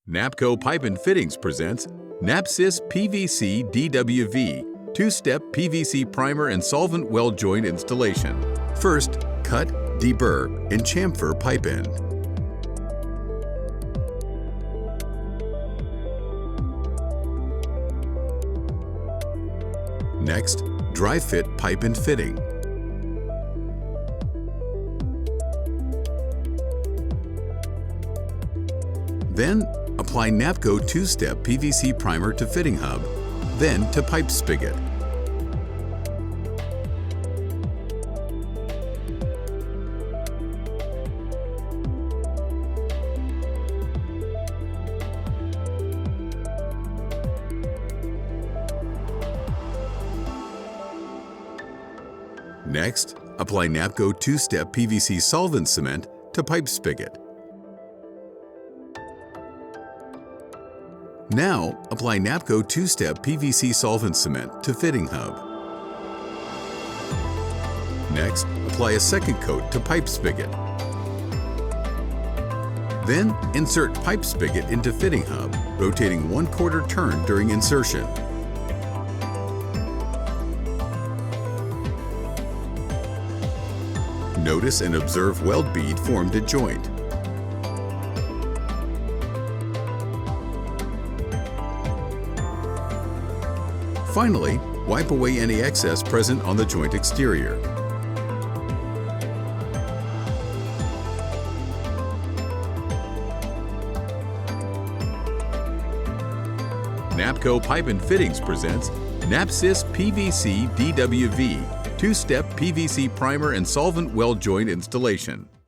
NAPCO Pipe and Fittings presents Step PVC DWV, two-step PVC primer and solvent weld joint installation. First, cut, deburr, and chamfer pipe end. Next, dry fit pipe and fitting. Then, apply NAPCO two-step PVC primer to fitting hub, then to pipe spigot. Next, apply NAPCO two-step PVC solvent cement to pipe spigot. Now, apply NAPCO two-step PVC solvent cement to fitting hub. Next, apply a second coat to pipe spigot. Then, insert pipe spigot into fitting hub, rotating 1/4 turn during insertion. Notice and observe weld bead formed at joint. Finally, wipe away any excess present on the joint exterior. NAPCO Pipe and Fittings presents Step PVC DWV, two-step PVC primer and solvent weld joint installation.